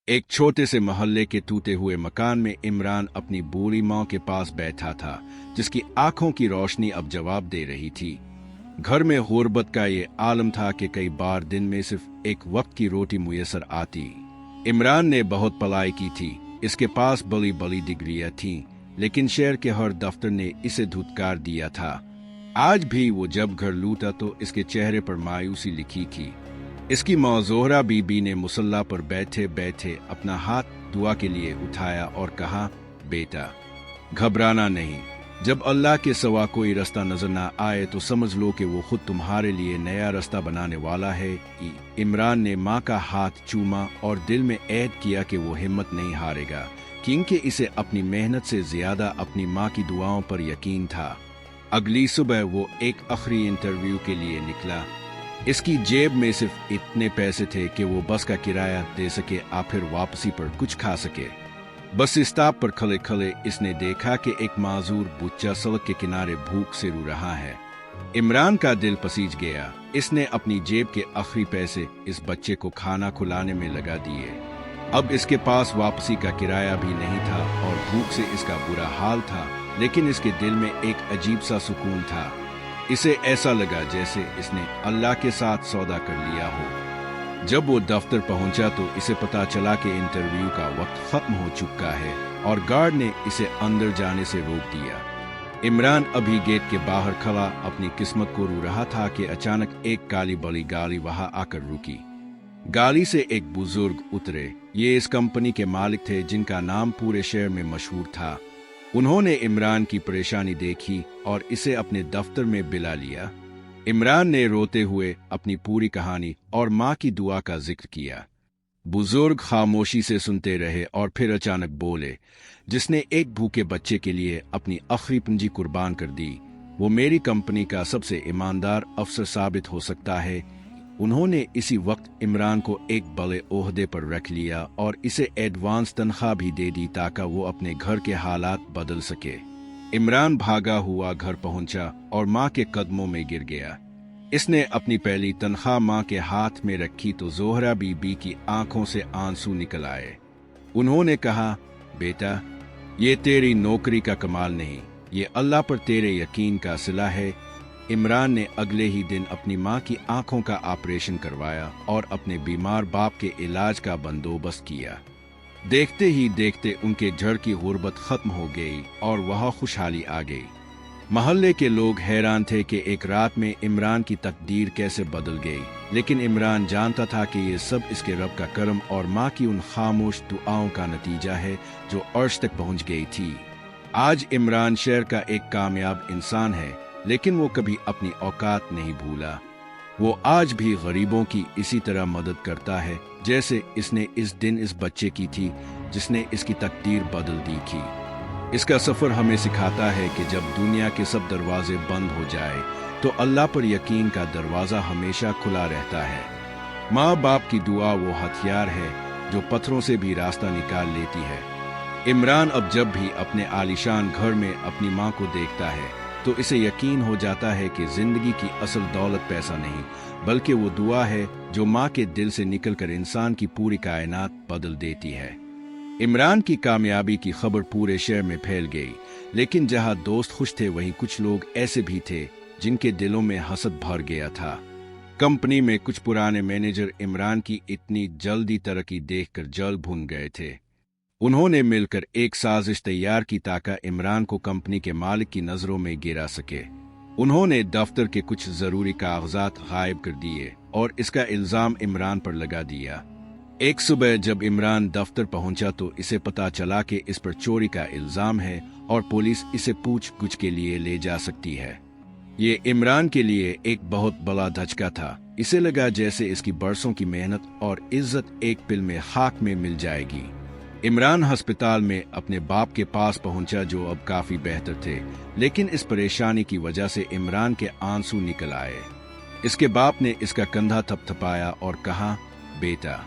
एक छोटे से मोहल्ले के टूटे हुए मकान में इमरान अपनी बूढ़ी माँ के पास बैठा था, जिसकी आंखों की रोशनी अब जवाब दे रही थी। घर में गुर्बत का ये आलम था कि कई बार दिन में सिर्फ एक वक्त की रोटी मुयसर आती। इमरान ने बहुत पढ़ाई की थी, इसके पास बड़ी बड़ी डिग्रियां थीं, लेकिन शहर के हर दफ्तर ने इसे धुतकार दिया था। आज भी वो जब घर लौटा तो इसके चेहरे पर मायूसी लिखी थी। इसकी माँ ज़ोहरा बीबी ने मुसल्ला पर बैठे बैठे अपना हाथ दुआ के लिए उठाया और कहा, बेटा घबराना नहीं, जब अल्लाह के सिवा कोई रास्ता नजर ना आए तो समझ लो कि वो खुद तुम्हारे लिए नया रास्ता बनाने वाला है। इमरान ने माँ का हाथ चूमा और दिल में ऐद किया कि वो हिम्मत नहीं हारेगा, क्योंकि इसे अपनी मेहनत से ज्यादा अपनी माँ की दुआओं पर यकीन था। अगली सुबह वो एक आखिरी इंटरव्यू के लिए निकला। इसकी जेब में सिर्फ इतने पैसे थे कि वो बस का किराया दे सके और फिर वापसी पर कुछ खा सके। बस स्टॉप पर खड़े खड़े इसने देखा कि एक माजूर बच्चा सड़क के किनारे भूख से रो रहा है। इमरान का दिल पसीज गया। इसने अपनी जेब के आखिरी पैसे इस बच्चे को खाना खिलाने में लगा दिए। अब इसके पास वापसी का किराया भी नहीं था और भूख से इसका बुरा हाल था, लेकिन इसके दिल में एक अजीब सा सुकून था। इसे ऐसा लगा जैसे इसने अल्लाह के साथ सौदा कर लिया हो। जब वो दफ्तर पहुंचा तो इसे पता चला कि इंटरव्यू का वक्त खत्म हो चुका है और गार्ड ने इसे अंदर जाने से रोक दिया। इमरान अभी गेट के बाहर खड़ा अपनी किस्मत को रो रहा था कि अचानक एक काली बड़ी गाड़ी वहां आकर रुकी। गाड़ी से एक बुजुर्ग उतरे। ये इस कंपनी के मालिक थे जिनका नाम पूरे शहर में मशहूर था। उन्होंने इमरान की परेशानी देखी और इसे अपने दफ्तर में बुला लिया। इमरान ने रोते हुए अपनी पूरी कहानी और माँ की दुआ का जिक्र किया। बुजुर्ग खामोशी से सुनते रहे और फिर अचानक बोले, जिसने एक भूखे बच्चे के लिए अपनी आखिरी पूंजी कुर्बान कर दी, वो मेरी कंपनी का सबसे ईमानदार अफसर साबित हो सकता है। उन्होंने इसी वक्त इमरान को एक बड़े ओहदे पर रख लिया और इसे एडवांस तनख्वाह भी दे दी ताकि वो अपने घर के हालात बदल सके। इमरान भागा हुआ घर पहुंचा और माँ के कदमों में गिर गया। इसने अपनी पहली तनख्वाह माँ के हाथ में रखी तो ज़ोहरा बीबी की आंखों से आंसू निकल आए। उन्होंने कहा, बेटा ये तेरी नौकरी का कमाल नहीं, ये अल्लाह पर तेरे यकीन का सिला है। इमरान ने अगले ही दिन अपनी माँ की आंखों का ऑपरेशन करवाया और अपने बीमार बाप के इलाज का बंदोबस्त किया। देखते ही देखते उनके घर की गुर्बत खत्म हो गई और वहाँ खुशहाली आ गई। मोहल्ले के लोग हैरान थे कि एक रात में इमरान की तकदीर कैसे बदल गई, लेकिन इमरान जानता था कि ये सब इसके रब का करम और माँ की उन खामोश दुआओं का नतीजा है जो अर्श तक पहुँच गई थी। आज इमरान शहर का एक कामयाब इंसान है, लेकिन वो कभी अपनी औकात नहीं भूला। वो आज भी गरीबों की इसी तरह मदद करता है जैसे इसने इस दिन इस बच्चे की थी जिसने इसकी तकदीर बदल दी थी। इसका सफर हमें सिखाता है कि जब दुनिया के सब दरवाजे बंद हो जाए तो अल्लाह पर यकीन का दरवाजा हमेशा खुला रहता है। माँ बाप की दुआ वो हथियार है जो पत्थरों से भी रास्ता निकाल लेती है। इमरान अब जब भी अपने आलीशान घर में अपनी माँ को देखता है तो इसे यकीन हो जाता है कि जिंदगी की असल दौलत पैसा नहीं, बल्कि वो दुआ है जो माँ के दिल से निकलकर इंसान की पूरी कायनात बदल देती है। इमरान की कामयाबी की खबर पूरे शहर में फैल गई, लेकिन जहाँ दोस्त खुश थे वहीं कुछ लोग ऐसे भी थे जिनके दिलों में हसद भर गया था। कंपनी में कुछ पुराने मैनेजर इमरान की इतनी जल्दी तरक्की देखकर जल भुन गए थे। उन्होंने मिलकर एक साजिश तैयार की ताकि इमरान को कंपनी के मालिक की नजरों में गिरा सके। उन्होंने दफ्तर के कुछ जरूरी कागजात गायब कर दिए और इसका इल्जाम इमरान पर लगा दिया। एक सुबह जब इमरान दफ्तर पहुंचा तो इसे पता चला कि इस पर चोरी का इल्जाम है और पुलिस इसे पूछगछ के लिए ले जा सकती है। ये इमरान के लिए एक बहुत बड़ा धचका था। इसे लगा जैसे इसकी बरसों की मेहनत और इज्जत एक पिल में खाक में मिल जाएगी। इमरान अस्पताल में अपने बाप के पास पहुंचा जो अब काफी बेहतर थे, लेकिन इस परेशानी की वजह से इमरान के आंसू निकल आए। इसके बाप ने इसका कंधा थपथपाया और कहा, बेटा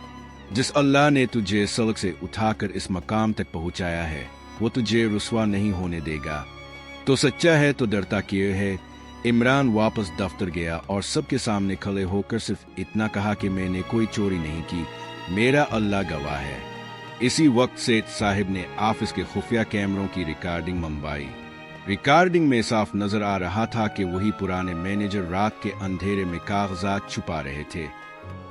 जिस अल्लाह ने तुझे सड़क से उठाकर इस मकाम तक पहुंचाया है वो तुझे रुस्वा नहीं होने देगा। तो सच्चा है तो डरता क्यों है। इमरान वापस दफ्तर गया और सबके सामने खड़े होकर सिर्फ इतना कहा कि मैंने कोई चोरी नहीं की, मेरा अल्लाह गवाह है। इसी वक्त सेठ साहब ने ऑफिस के खुफिया कैमरों की रिकॉर्डिंग मंगवाई। रिकॉर्डिंग में साफ नजर आ रहा था कि वही पुराने मैनेजर रात के अंधेरे में कागजात छुपा रहे थे।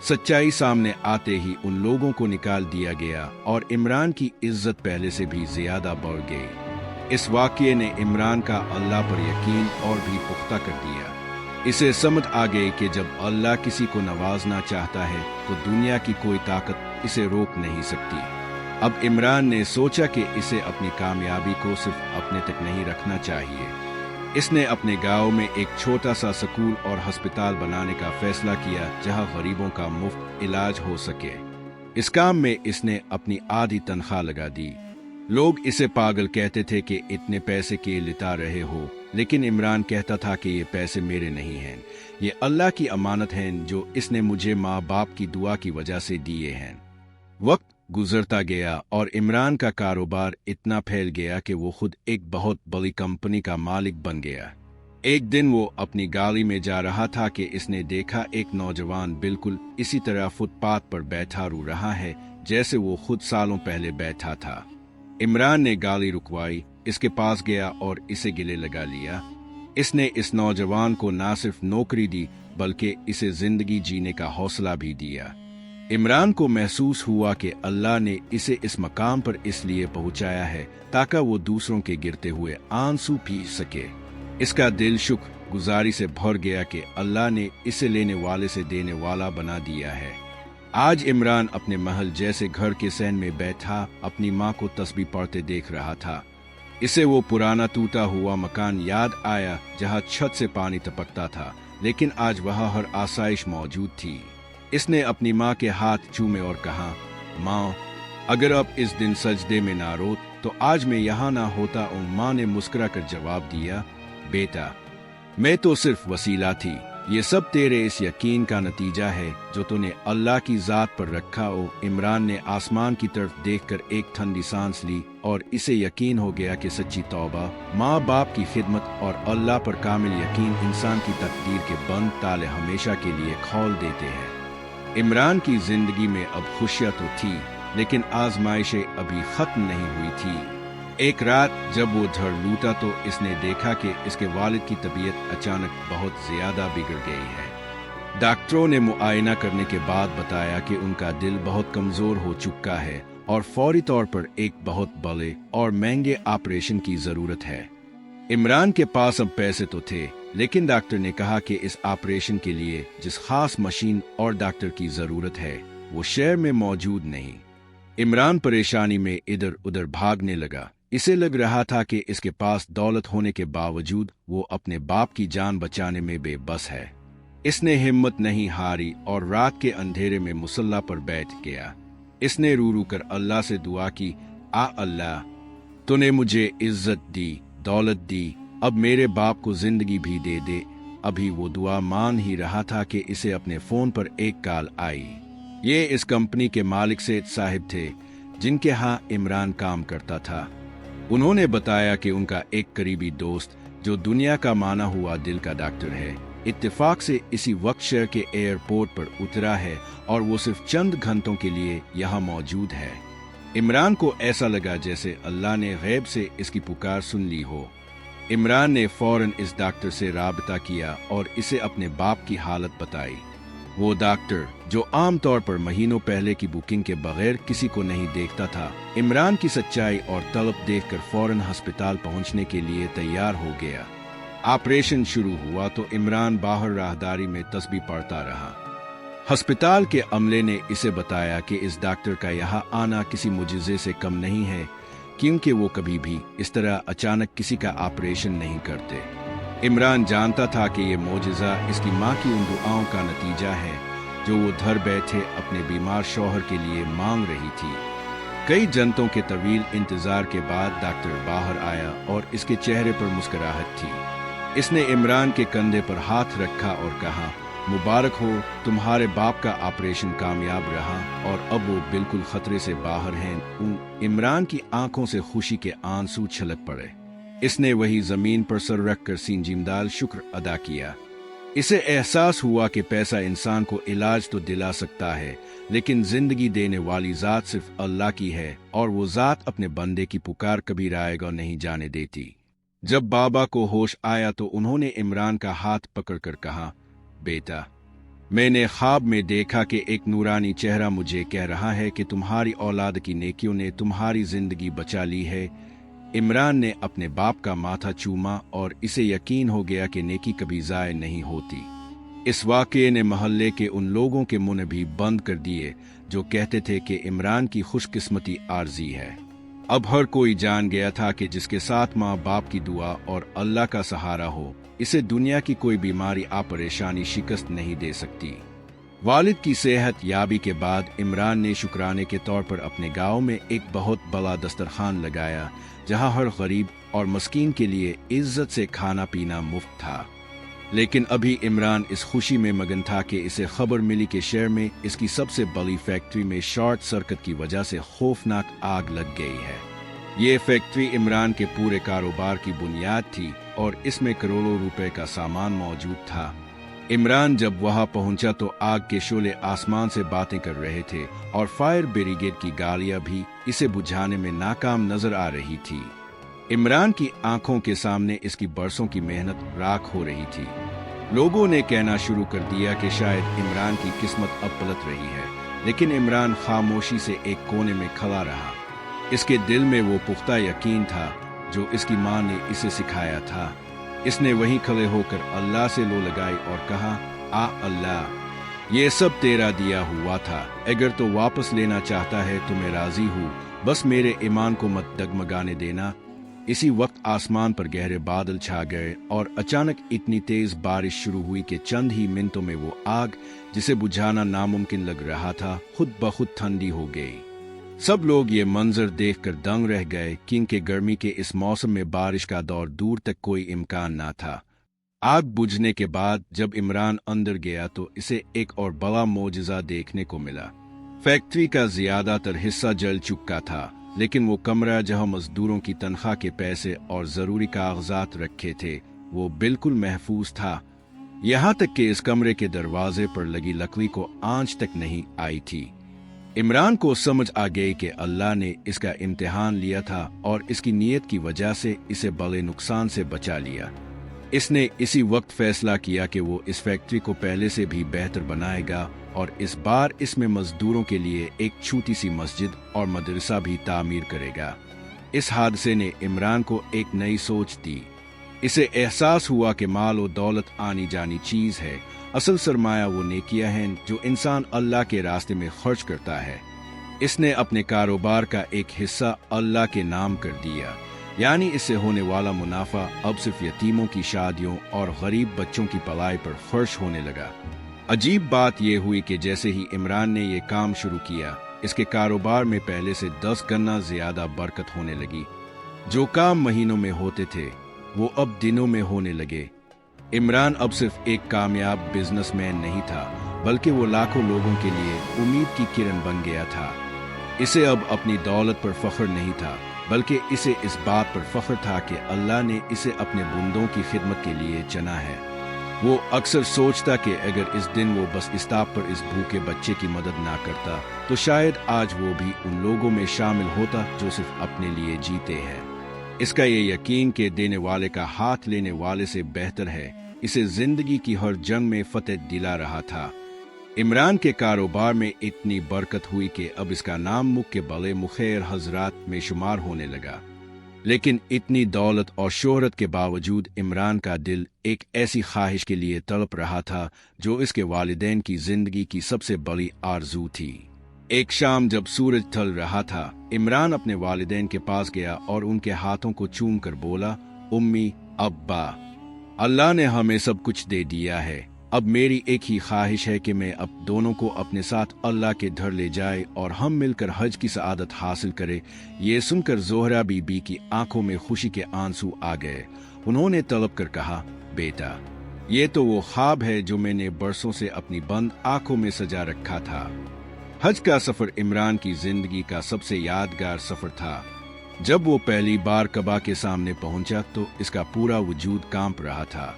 सच्चाई सामने आते ही उन लोगों को निकाल दिया गया और इमरान की इज्जत पहले से भी ज्यादा बढ़ गई। इस वाकये ने इमरान का अल्लाह पर यकीन और भी पुख्ता कर दिया। इसे समझ आ गई कि जब अल्लाह किसी को नवाजना चाहता है तो दुनिया की कोई ताकत इसे रोक नहीं सकती। अब इमरान ने सोचा कि इसे अपनी कामयाबी को सिर्फ अपने तक नहीं रखना चाहिए। इसने अपने गांव में एक छोटा सा स्कूल और अस्पताल बनाने का फैसला किया जहां गरीबों का मुफ्त इलाज हो सके। इस काम में इसने अपनी आधी तनख्वाह लगा दी। लोग इसे पागल कहते थे कि इतने पैसे के लिटा रहे हो, लेकिन इमरान कहता था कि ये पैसे मेरे नहीं हैं, ये अल्लाह की अमानत हैं जो इसने मुझे माँ बाप की दुआ की वजह से दिए हैं। वक्त गुजरता गया और इमरान का कारोबार इतना फैल गया कि वो खुद एक बहुत बड़ी कंपनी का मालिक बन गया। एक दिन वो अपनी गाड़ी में जा रहा था कि इसने देखा एक नौजवान बिल्कुल इसी तरह फुटपाथ पर बैठा रो रहा है जैसे वो खुद सालों पहले बैठा था। इमरान ने गाड़ी रुकवाई, इसके पास गया और इसे गले लगा लिया। इसने इस नौजवान को न सिर्फ नौकरी दी बल्कि इसे जिंदगी जीने का हौसला भी दिया। इमरान को महसूस हुआ कि अल्लाह ने इसे इस मकाम पर इसलिए पहुंचाया है ताकि वो दूसरों के गिरते हुए आंसू पी सके। इसका दिल शुक्र गुजारी से भर गया कि अल्लाह ने इसे लेने वाले से देने वाला बना दिया है। आज इमरान अपने महल जैसे घर के सहन में बैठा अपनी माँ को तस्बीह पढ़ते देख रहा था। इसे वो पुराना टूटा हुआ मकान याद आया जहाँ छत से पानी टपकता था, लेकिन आज वहाँ हर आसाइश मौजूद थी। इसने अपनी माँ के हाथ चूमे और कहा, माँ, अगर अब इस दिन सजदे में ना रो तो आज मैं यहाँ ना होता। और माँ ने मुस्कुरा कर जवाब दिया, बेटा, मैं तो सिर्फ वसीला थी, ये सब तेरे इस यकीन का नतीजा है जो तूने अल्लाह की जात पर रखा। और इमरान ने आसमान की तरफ देखकर एक ठंडी सांस ली और इसे यकीन हो गया कि सच्ची तौबा, माँ बाप की खिदमत और अल्लाह पर कामिल यकीन इंसान की तकदीर के बंद ताले हमेशा के लिए खोल देते हैं। इमरान की जिंदगी में अब खुशियां तो थी, लेकिन आजमाइशें अभी खत्म नहीं हुई थी। एक रात जब वो झड़ लूटा तो इसने देखा कि इसके वालिद की तबीयत अचानक बहुत ज्यादा बिगड़ गई है। डॉक्टरों ने मुआयना करने के बाद बताया कि उनका दिल बहुत कमजोर हो चुका है और फौरी तौर पर एक बहुत बड़े और महंगे ऑपरेशन की जरूरत है। इमरान के पास अब पैसे तो थे, लेकिन डॉक्टर ने कहा कि इस ऑपरेशन के लिए जिस खास मशीन और डॉक्टर की जरूरत है वो शहर में मौजूद नहीं। इमरान परेशानी में इधर उधर भागने लगा। इसे लग रहा था कि इसके पास दौलत होने के बावजूद वो अपने बाप की जान बचाने में बेबस है। इसने हिम्मत नहीं हारी और रात के अंधेरे में मुसल्ला पर बैठ गया। इसने रू रू कर अल्लाह से दुआ की, आ अल्लाह, तूने मुझे इज्जत दी, दौलत दी, अब मेरे बाप को जिंदगी भी दे दे। अभी वो दुआ मान ही रहा था कि इसे अपने फोन पर एक कॉल आई। ये इस कंपनी के मालिक सेठ साहब थे जिनके यहाँ इमरान काम करता था। उन्होंने बताया कि उनका एक करीबी दोस्त जो दुनिया का माना हुआ दिल का डॉक्टर है, इत्तेफाक से इसी वक्त शहर के एयरपोर्ट पर उतरा है और वो सिर्फ चंद घंटों के लिए यहाँ मौजूद है। इमरान को ऐसा लगा जैसे अल्लाह ने गैब से इसकी पुकार सुन ली हो। इमरान ने फौरन इस डॉक्टर से राबता किया और इसे अपने बाप की हालत बताई। वो डॉक्टर जो आमतौर पर महीनों पहले की बुकिंग के बगैर किसी को नहीं देखता था, इमरान की सच्चाई और तलब देखकर फौरन अस्पताल पहुंचने के लिए तैयार हो गया। ऑपरेशन शुरू हुआ तो इमरान बाहर राहदारी में तस्बीह पढ़ता रहा। अस्पताल के अमले ने इसे बताया कि इस डॉक्टर का यहाँ आना किसी मुजिजे से कम नहीं है, क्योंकि वो कभी भी इस तरह अचानक किसी का ऑपरेशन नहीं करते। इमरान जानता था कि ये मोजिजा इसकी माँ की उन दुआओं का नतीजा है जो वो घर बैठे अपने बीमार शौहर के लिए मांग रही थी। कई जनतों के तवील इंतजार के बाद डॉक्टर बाहर आया और इसके चेहरे पर मुस्कुराहट थी। इसने इमरान के कंधे पर हाथ रखा और कहा, मुबारक हो, तुम्हारे बाप का ऑपरेशन कामयाब रहा और अब वो बिल्कुल खतरे से बाहर हैं। इमरान की आंखों से खुशी के आंसू छलक पड़े। इसने वही जमीन पर सर रखकर सींजीमदाल शुक्र अदा किया। इसे एहसास हुआ कि पैसा इंसान को इलाज तो दिला सकता है, लेकिन जिंदगी देने वाली जात सिर्फ अल्लाह की है और वो जात अपने बंदे की पुकार कभी रायगा नहीं जाने देती। जब बाबा को होश आया तो उन्होंने इमरान का हाथ पकड़कर कहा, बेटा, मैंने ख्वाब में देखा कि एक नूरानी चेहरा मुझे कह रहा है कि तुम्हारी औलाद की नेकियों ने तुम्हारी जिंदगी बचा ली है। इमरान ने अपने बाप का माथा चूमा और इसे यकीन हो गया कि नेकी कभी ज़ाय नहीं होती। इस वाक़ये ने मोहल्ले के उन लोगों के मुंह भी बंद कर दिए जो कहते थे कि इमरान की खुशकिस्मती आर्जी है। अब हर कोई जान गया था कि जिसके साथ माँ बाप की दुआ और अल्लाह का सहारा हो, इसे दुनिया की कोई बीमारी आ परेशानी शिकस्त नहीं दे सकती। वालिद की सेहत याबी के बाद इमरान ने शुक्राने के तौर पर अपने गांव में एक बहुत बड़ा दस्तरखान लगाया, जहां हर गरीब और मस्कीन के लिए इज्जत से खाना पीना मुफ्त था। लेकिन अभी इमरान इस खुशी में मगन था कि इसे खबर मिली कि शहर में इसकी सबसे बड़ी फैक्ट्री में शॉर्ट सर्किट की वजह से खौफनाक आग लग गई है। ये फैक्ट्री इमरान के पूरे कारोबार की बुनियाद थी और इसमें करोड़ों रुपए का सामान मौजूद था। इमरान जब वहां पहुंचा तो आग के शोले आसमान से बातें कर रहे थे और फायर ब्रिगेड की गाड़ियां भी इसे बुझाने में नाकाम नजर आ रही थी। इमरान की आंखों के सामने इसकी बरसों की मेहनत राख हो रही थी। लोगों ने कहना शुरू कर दिया कि शायद इमरान की किस्मत अब पलट रही है, लेकिन इमरान खामोशी से एक कोने में खड़ा रहा। इसके दिल में वो पुख्ता यकीन था जो इसकी माँ ने इसे सिखाया था। इसने वहीं खड़े होकर अल्लाह से लो लगाई और कहा, आ अल्लाह, ये सब तेरा दिया हुआ था, अगर तो वापस लेना चाहता है तो मैं राजी हूँ, बस मेरे ईमान को मत डगमगाने देना। इसी वक्त आसमान पर गहरे बादल छा गए और अचानक इतनी तेज बारिश शुरू हुई कि चंद ही मिनटों में वो आग, जिसे बुझाना नामुमकिन लग रहा था, खुद ब खुद ठंडी हो गई। सब लोग ये मंजर देखकर दंग रह गए, क्योंकि गर्मी के इस मौसम में बारिश का दौर दूर तक कोई इम्कान ना था। आग बुझने के बाद जब इमरान अंदर गया तो इसे एक और बड़ा मोजज़ा देखने को मिला। फैक्ट्री का ज्यादातर हिस्सा जल चुका था, लेकिन वो कमरा जहां मजदूरों की तनख्वाह के पैसे और जरूरी कागजात रखे थे वो बिल्कुल महफूज था। यहाँ तक कि इस कमरे के दरवाजे पर लगी लकड़ी को आंच तक नहीं आई थी। इमरान को समझ आ गई कि अल्लाह ने इसका इम्तिहान लिया था और इसकी नीयत की वजह से इसे बड़े नुकसान से बचा लिया। इसने इसी वक्त फैसला किया कि वो इस फैक्ट्री को पहले से भी बेहतर बनाएगा और इस बार इसमें मजदूरों के लिए एक छोटी सी मस्जिद और मदरसा भी तामीर करेगा। इस हादसे ने इमरान को एक नई सोच दी। इसे एहसास हुआ कि माल और दौलत आनी जानी चीज है, असल सरमाया वो नेकियां हैं जो इंसान अल्लाह के रास्ते में खर्च करता है। इसने अपने कारोबार का एक हिस्सा अल्लाह के नाम कर दिया, यानी इससे होने वाला मुनाफा अब सिर्फ यतीमों की शादियों और गरीब बच्चों की पढ़ाई पर खर्च होने लगा। अजीब बात यह हुई कि जैसे ही इमरान ने यह काम शुरू किया, इसके कारोबार में पहले से 10 गुना ज्यादा बरकत होने लगी। जो काम महीनों में होते थे वो अब दिनों में होने लगे। इमरान अब सिर्फ एक कामयाब बिजनेसमैन नहीं था, बल्कि वो लाखों लोगों के लिए उम्मीद की किरण बन गया था। इसे अब अपनी दौलत पर फख्र नहीं था, बल्कि इसे इस बात पर फख्र था कि अल्लाह ने इसे अपने बंदों की खिदमत के लिए चुना है। वो अक्सर सोचता कि अगर इस दिन वो बस इस ताप पर इस भूखे बच्चे की मदद ना करता तो शायद आज वो भी उन लोगों में शामिल होता जो सिर्फ अपने लिए जीते हैं। इसका ये यकीन कि देने वाले का हाथ लेने वाले से बेहतर है, इसे जिंदगी की हर जंग में फतेह दिला रहा था। इमरान के कारोबार में इतनी बरकत हुई कि अब इसका नाम मुल्क के बड़े मुखैर हजरात में शुमार होने लगा। लेकिन इतनी दौलत और शोहरत के बावजूद इमरान का दिल एक ऐसी ख्वाहिश के लिए तड़प रहा था जो इसके वालिदैन की जिंदगी की सबसे बड़ी आरजू थी। एक शाम जब सूरज ढल रहा था, इमरान अपने वालिदैन के पास गया और उनके हाथों को चूम कर बोला, उम्मी, अब्बा, अल्लाह ने हमें सब कुछ दे दिया है। अब मेरी एक ही ख्वाहिश है कि मैं अब दोनों को अपने साथ अल्लाह के घर ले जाए और हम मिलकर हज की सआदत हासिल करें। ये सुनकर जोहरा बीबी की आंखों में खुशी के आंसू आ गए। उन्होंने तलब कर कहा, बेटा, ये तो वो ख्वाब है जो मैंने बरसों से अपनी बंद आंखों में सजा रखा था। हज का सफर इमरान की जिंदगी का सबसे यादगार सफर था। जब वो पहली बार कबा के सामने पहुंचा तो इसका पूरा वजूद कांप रहा था।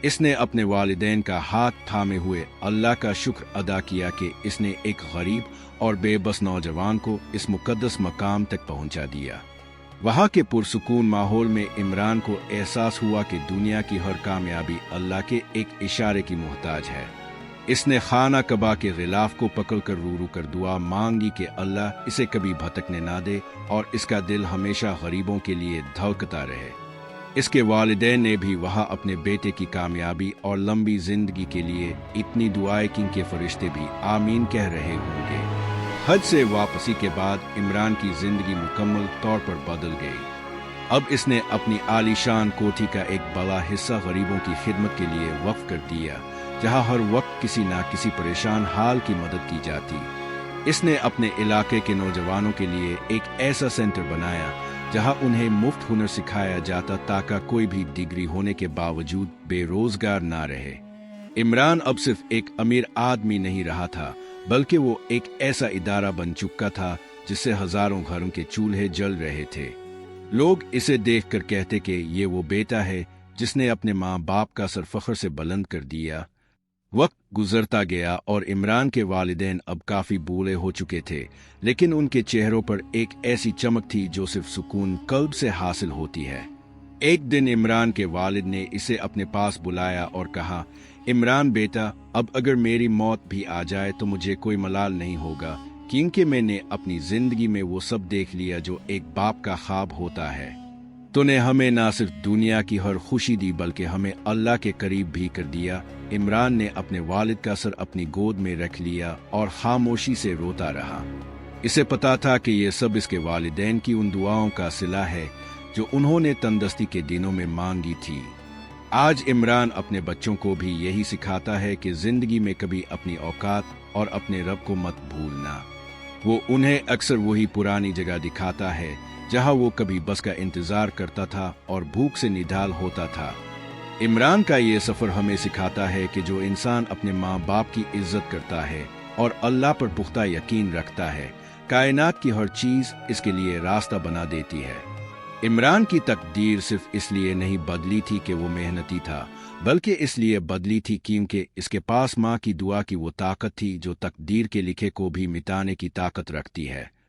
اس نے اپنے والدین کا ہاتھ تھامے ہوئے اللہ کا شکر ادا کیا کہ اس نے ایک غریب اور بے بس نوجوان کو اس مقدس مقام تک پہنچا دیا۔ وہاں کے پرسکون ماحول میں عمران کو احساس ہوا کہ دنیا کی ہر کامیابی اللہ کے ایک اشارے کی محتاج ہے۔ اس نے خانہ کعبہ کے غلاف کو پکڑ کر رو رو کر دعا مانگی کہ اللہ اسے کبھی بھٹکنے نہ دے اور اس کا دل ہمیشہ غریبوں کے لیے دھڑکتا رہے۔ اس کے والدین نے بھی وہاں اپنے بیٹے کی کامیابی اور لمبی زندگی کے لیے اتنی دعائیں کی کہ فرشتے بھی آمین کہہ رہے ہوں گے۔ حج سے واپسی کے بعد عمران کی زندگی مکمل طور پر بدل گئی۔ اب اس نے اپنی عالی شان کوٹھی کا ایک بڑا حصہ غریبوں کی خدمت کے لیے وقف کر دیا، جہاں ہر وقت کسی نہ کسی پریشان حال کی مدد کی جاتی۔ اس نے اپنے علاقے کے نوجوانوں کے لیے ایک ایسا سینٹر بنایا جہاں انہیں مفت ہنر سکھایا جاتا تاکہ کوئی بھی ڈگری ہونے کے باوجود بے روزگار نہ رہے۔ عمران اب صرف ایک امیر آدمی نہیں رہا تھا، بلکہ وہ ایک ایسا ادارہ بن چکا تھا جس سے ہزاروں گھروں کے چولہے جل رہے تھے۔ لوگ اسے دیکھ کر کہتے کہ یہ وہ بیٹا ہے جس نے اپنے ماں باپ کا سر فخر سے بلند کر دیا۔ وقت گزرتا گیا اور عمران کے والدین اب کافی بوڑھے ہو چکے تھے، لیکن ان کے چہروں پر ایک ایسی چمک تھی جو صرف سکون قلب سے حاصل ہوتی ہے۔ ایک دن عمران کے والد نے اسے اپنے پاس بلایا اور کہا، عمران بیٹا، اب اگر میری موت بھی آ جائے تو مجھے کوئی ملال نہیں ہوگا، کیونکہ میں نے اپنی زندگی میں وہ سب دیکھ لیا جو ایک باپ کا خواب ہوتا ہے۔ تو نے ہمیں نہ صرف دنیا کی ہر خوشی دی بلکہ ہمیں اللہ کے قریب بھی کر دیا۔ عمران نے اپنے والد کا سر اپنی گود میں رکھ لیا اور خاموشی سے روتا رہا۔ اسے پتا تھا کہ یہ سب اس کے والدین کی ان دعاؤں کا صلہ ہے جو انہوں نے تندرستی کے دنوں میں مانگی تھی۔ آج عمران اپنے بچوں کو بھی یہی سکھاتا ہے کہ زندگی میں کبھی اپنی اوقات اور اپنے رب کو مت بھولنا۔ وہ انہیں اکثر وہی پرانی جگہ دکھاتا ہے جہاں وہ کبھی بس کا انتظار کرتا تھا اور بھوک سے نڈال ہوتا تھا۔ عمران کا یہ سفر ہمیں سکھاتا ہے کہ جو انسان اپنے ماں باپ کی عزت کرتا ہے اور اللہ پر پختہ یقین رکھتا ہے، کائنات کی ہر چیز اس کے لیے راستہ بنا دیتی ہے۔ عمران کی تقدیر صرف اس لیے نہیں بدلی تھی کہ وہ محنتی تھا، بلکہ اس لیے بدلی تھی کیونکہ اس کے پاس ماں کی دعا کی وہ طاقت تھی جو تقدیر کے لکھے کو بھی مٹانے کی طاقت رکھتی ہے۔